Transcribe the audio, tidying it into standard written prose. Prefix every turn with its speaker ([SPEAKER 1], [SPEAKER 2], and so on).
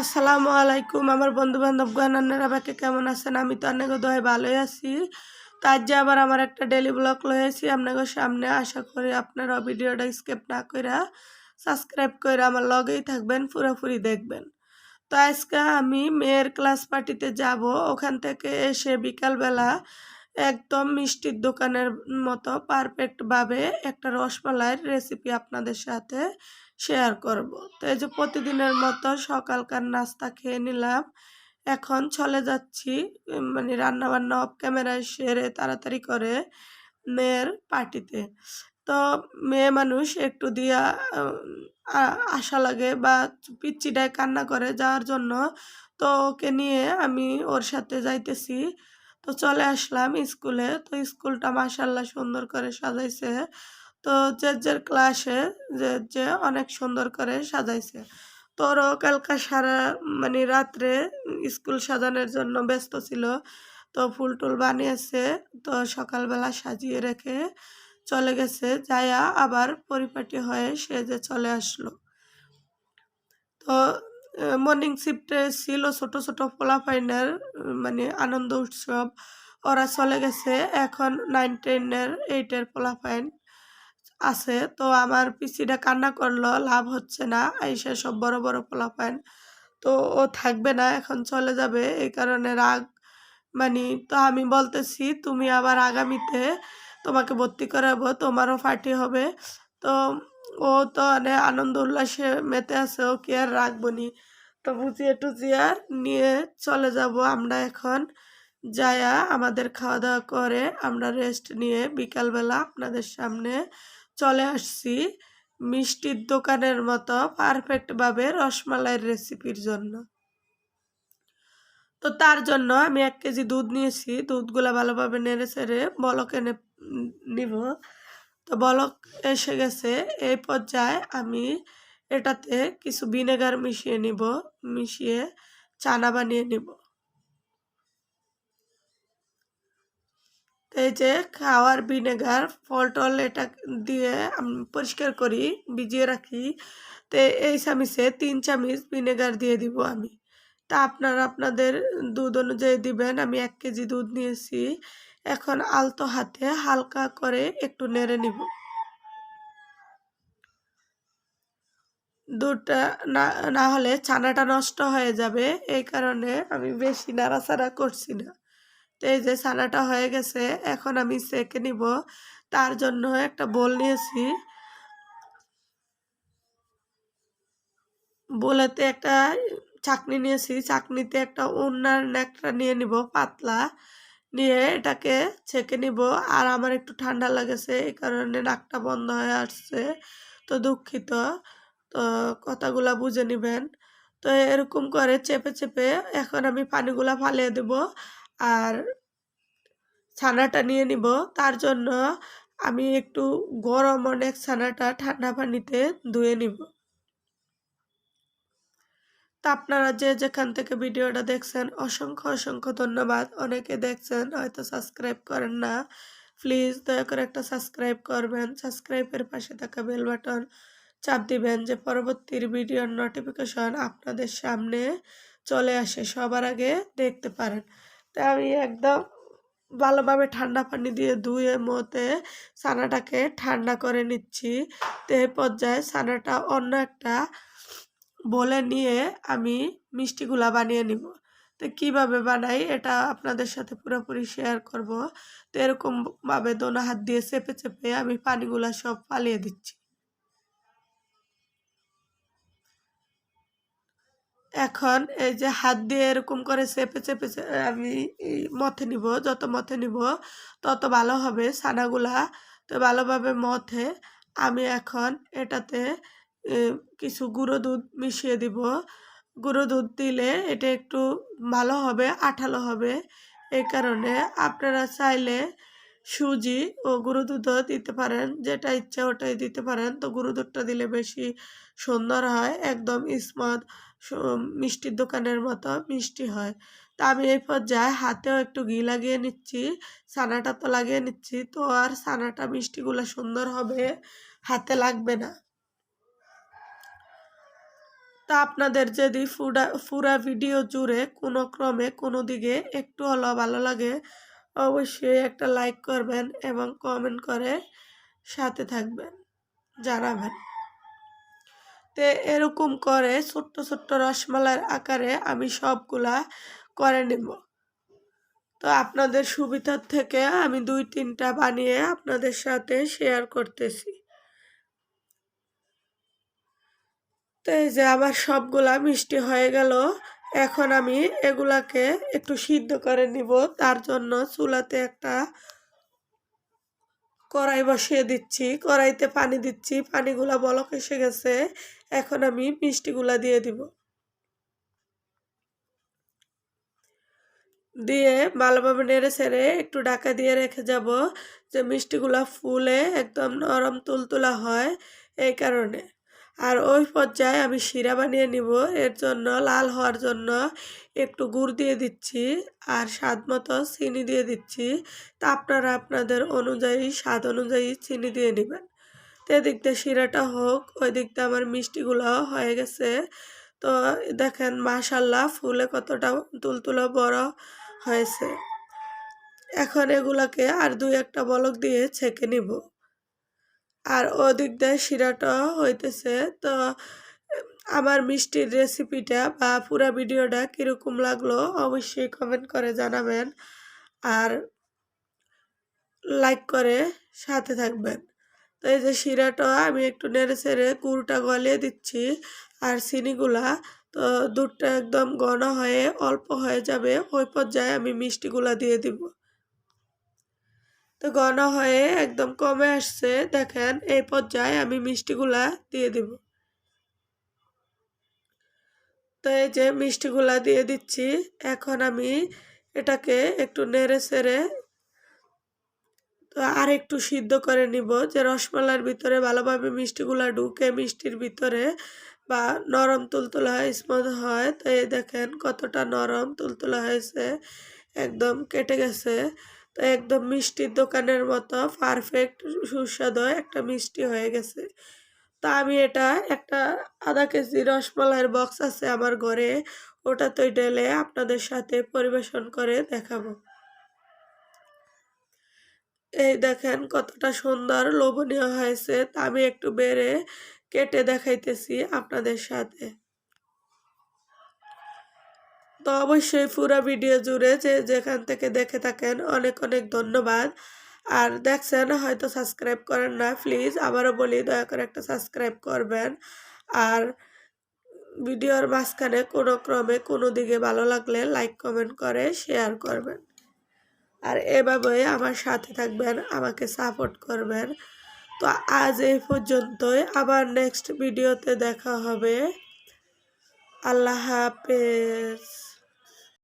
[SPEAKER 1] আসসালামু আলাইকুম আমার বন্ধু বান্ধবগণ, আপনারা বাকি কেমন আছেন? আমি তো অনেক দোয়ায় ভালোই আছি। তো আজ যে আবার আমার একটা ডেলি ব্লগ লয়েছি আপনাদের সামনে। আশা করি আপনারা ভিডিওটা স্কিপ না কইরা সাবস্ক্রাইব করে আমার লগেই থাকবেন, পুরোপুরি দেখবেন। তো আজকে আমি মেয়ের ক্লাস পার্টিতে যাব। ওখান থেকে এসে বিকালবেলা একদম মিষ্টির দোকানের মতো পারফেক্টভাবে একটা রসমালাইয়ের রেসিপি আপনাদের সাথে শেয়ার করব। তো এই যে প্রতিদিনের মতো সকালকার নাস্তা খেয়ে নিলাম, এখন চলে যাচ্ছি মানে রান্নাবান্না অফ ক্যামেরায় সেরে তাড়াতাড়ি করে মেয়ের পার্টিতে। তো মেয়ে মানুষ একটু দিয়া আশা লাগে বা পিচ্চিটায় কান্না করে যাওয়ার জন্য। তো ওকে নিয়ে আমি ওর সাথে যাইতেছি। তো চলে আসলাম স্কুলে। তো স্কুলটা মাশাআল্লাহ সুন্দর করে সাজাইছে। তো যে ক্লাসে যে অনেক সুন্দর করে সাজাইছে। তো ওরও কালকা সারা মানে রাত্রে স্কুল সাজানোর জন্য ব্যস্ত ছিল। তো ফুল-টুল বানিয়েছে। তো সকালবেলা সাজিয়ে রেখে চলে গেছে। যাইয়া আবার পরিপাটি হয়ে সেজে চলে আসলো। তো মর্নিং শিফটে ছিল ছোট, ছোট পোলাপাইনের মানে আনন্দ উৎসব। ওরা চলে গেছে। এখন 9, 10 এর 8 এর পোলাপাইন আছে। তো আমার পিসিটা কান্না করলো, লাভ হচ্ছে না। আইসা সব বড়, বড় পোলাপাইন। তো ও থাকবে না, এখন চলে যাবে। এই কারণে রাগ মানে তো আমি বলতেছি, "তুমি আবার আগামীতে তোমাকে ভর্তি করাবো, তোমারও পার্টি হবে।" তো ও তো আনন্দ উল্লাসে মেতে আছে, ও কি আর রাখবো নি। তো বুঝিয়ে টুজিয়ে নিয়ে চলে যাব আমরা এখন। যাইয়া আমাদের খাওয়া-দাওয়া করে আমরা রেস্ট নিয়ে বিকালবেলা আপনাদের সামনে চলে আসছি মিষ্টির দোকানের মতো পারফেক্টভাবে রসমালাইয়ের রেসিপির জন্য। তো তার জন্য আমি 1 কেজি দুধ নিয়েছি। দুধগুলা ভালোভাবে নেড়ে-চেড়ে বলক এনে নিব। তো বলক এসে গেছে। এই পর্যায়ে আমি এটাতে কিছু ভিনেগার মিশিয়ে নিব। মিশিয়ে চানা বানিয়ে নিব। তো এই যে খাওয়ার ভিনেগার, ফল-টল এটা দিয়ে আমি পরিষ্কার করি, ভিজিয়ে রাখি। তো এই চামিচে 3 চামিচ ভিনেগার দিয়ে দিব আমি। তা আপনারা আপনাদের দুধ অনুযায়ী দিবেন। আমি 1 কেজি দুধ নিয়েছি। এখন আলতো হাতে হালকা করে একটু নেড়ে নিব। দুধটা না না হলে ছানাটা নষ্ট হয়ে যাবে। এই কারণে আমি বেশি নাড়াচাড়া করছি না। তো এই যে ছানাটা হয়ে গেছে, এখন আমি ছেঁকে নিব। তার জন্য একটা বোল নিয়েছি। বোলেতে একটা ছাঁকনি নিয়েছি। ছাঁকনিতে একটা ওড়নার ন্যাকড়া নিয়ে নিব পাতলা। নিয়ে এটাকে ছেঁকে নিব। আর আমার একটু ঠান্ডা লেগেছে, এই কারণে নাকটা বন্ধ হয়ে আসছে। তো দুঃখিত। তো কথাগুলা বুঝে নিবেন। তো এরকম করে চেপে, চেপে এখন আমি পানিগুলা ফালিয়ে দেব। আর ছানাটা নিয়ে নিব। তার জন্য আমি একটু গরম অনেক ছানাটা ঠান্ডা পানিতে ধুয়ে নিব। তো আপনারা যে যেখান থেকে ভিডিওটা দেখছেন অসংখ্য, অসংখ্য ধন্যবাদ। অনেকে দেখছেন হয়তো সাবস্ক্রাইব করেন না। প্লিজ দয়া করে একটা সাবস্ক্রাইব করবেন। সাবস্ক্রাইবের পাশে থাকা বেল বাটন চাপ দিবেন যে পরবর্তীর ভিডিওর নোটিফিকেশন আপনাদের সামনে চলে আসে, সবার আগে দেখতে পারেন। তো আমি একদম ভালোভাবে ঠান্ডা পানি দিয়ে ধুয়ে মুছে ছানাটাকে ঠান্ডা করে নিচ্ছি। তো এই পর্যায়ে ছানাটা অন্য একটা বলে নিয়ে আমি মিষ্টিগুলা বানিয়ে নিব। তো কিভাবে বানাই এটা আপনাদের সাথে পুরোপুরি শেয়ার করব। তো এরকমভাবে দোনো হাত দিয়ে চেপে, চেপে আমি পানিগুলা সব ফালিয়ে দিচ্ছি। এখন এই যে হাত দিয়ে এরকম করে চেপে, চেপে আমি মথে নিব। যত মথে নিব তত ভালো হবে ছানাগুলা। তো ভালোভাবে মথে আমি এখন এটাতে এ কিছু গুঁড়ো দুধ মিশিয়ে দিব। গুঁড়ো দুধ দিলে এটা একটু ভালো হবে, আঠালো হবে। এই কারণে আপনারা চাইলে সুজি ও গুঁড়ো দুধও দিতে পারেন। যেটা ইচ্ছা ওটাই দিতে পারেন। তো গুঁড়ো দুধটা দিলে বেশি সুন্দর হয়। একদম স্মুথ সু মিষ্টির দোকানের মতো মিষ্টি হয়। তা আমি এই পর্যায়ে হাতেও একটু ঘি লাগিয়ে নিচ্ছি। ছানাটা তো লাগিয়ে নিচ্ছি। তো আর ছানাটা মিষ্টিগুলা সুন্দর হবে, হাতে লাগবে না। তো তা আপনাদের যদি পুরা ভিডিও জুড়ে কোনো ক্রমে কোনো দিকে একটু হলেও ভালো লাগে অবশ্যই একটা লাইক করবেন এবং কমেন্ট করে সাথে থাকবেন, জানাবেন। তো এরকম করে ছোট্ট ছোট্ট রসমালাইয়ের আকারে আমি সবগুলা করে নেব। তো আপনাদের সুবিধার থেকে আমি 2-3টা বানিয়ে আপনাদের সাথে শেয়ার করতেছি। তো এই যে আমার সবগুলা মিষ্টি হয়ে গেল। এখন আমি এগুলাকে একটু সিদ্ধ করে নিব। তার জন্য চুলাতে একটা কড়াই বসিয়ে দিচ্ছি, কড়াইতে পানি দিচ্ছি, পানিগুলা বলক এসে গেছে। এখন আমি মিষ্টিগুলা দিয়ে দিব, দিয়ে ভালোভাবে নেড়ে ছেড়ে একটু ঢাকা দিয়ে রেখে যাব, যে মিষ্টিগুলা ফুলে একদম নরম তুলতুলা হয় এই কারণে। আর ওই পর্যায়ে আমি শিরা বানিয়ে নিব। এর জন্য লাল হওয়ার জন্য একটু গুড় দিয়ে দিচ্ছি আর স্বাদ মতো চিনি দিয়ে দিচ্ছি। তা আপনারা আপনাদের অনুযায়ী স্বাদ অনুযায়ী চিনি দিয়ে নেবেন। তো এদিক দিয়ে শিরাটা হোক, ওই দিক দিয়ে আমার মিষ্টিগুলো হয়ে গেছে। তো দেখেন মাশাল্লাহ ফুলে কতটা তুলতুলো বড় হয়েছে। এখন এগুলাকে আর 2-1টা বলক দিয়ে ছেঁকে নিব। আর ওদিক দিয়ে শিরাটা হইতেছে। তো আমার মিষ্টির রেসিপিটা বা পুরা ভিডিওটা কীরকম লাগলো অবশ্যই কমেন্ট করে জানাবেন আর লাইক করে সাথে থাকবেন। তো এই যে শিরাটা আমি একটু নেড়ে ছেড়ে গুড়টা গলিয়ে দিচ্ছি আর চিনিগুলা, তো দুধটা একদম ঘন হয়ে অল্প হয়ে যাবে ওই পর্যায়ে আমি মিষ্টিগুলা দিয়ে দিব। তো ঘন হয়ে একদম কমে আসছে, দেখেন এই পর্যায়ে আমি মিষ্টিগুলা দিয়ে দিব। তো এই যে মিষ্টিগুলা দিয়ে দিচ্ছি। এখন আমি এটাকে একটু নেড়ে ছেড়ে তো আর একটু সিদ্ধ করে নিব, যে রসমালাইয়ের ভিতরে ভালোভাবে মিষ্টিগুলা ঢুকে মিষ্টির ভিতরে বা নরম তুলতুলা হয়, স্মুথ হয়। তো এই দেখেন কতটা নরম তুলতুলা হয়েছে, একদম কেটে গেছে। তো একদম মিষ্টির দোকানের মতো পারফেক্ট সুস্বাদু একটা মিষ্টি হয়ে গেছে। তো আমি এটা একটা আধা কেজি রসমালাইয়ের বক্স আছে আমার ঘরে, ওটাতে ঢেলে আপনাদের সাথে পরিবেশন করে দেখাবো। এই দেখেন কতটা সুন্দর লোভনীয় হয়েছে। তা আমি একটু বেড়ে কেটে দেখাইতেছি আপনাদের সাথে। তো অবশ্যই পুরো ভিডিও জুড়ে যে যেখান থেকে দেখে থাকেন অনেক অনেক ধন্যবাদ। আর দেখছেন হয়তো সাবস্ক্রাইব করেন না, প্লিজ আবারও বলি দয়া করে একটা সাবস্ক্রাইব করবেন। আর ভিডিওর মাঝখানে কোনো ক্রমে কোনো দিকে ভালো লাগলে লাইক কমেন্ট করে শেয়ার করবেন। আর এভাবে আমার সাথে থাকবেন, আমাকে সাপোর্ট করবেন। তো আজ এই পর্যন্তই, আবার নেক্সট ভিডিওতে দেখা হবে। আল্লাহ হাফেজ।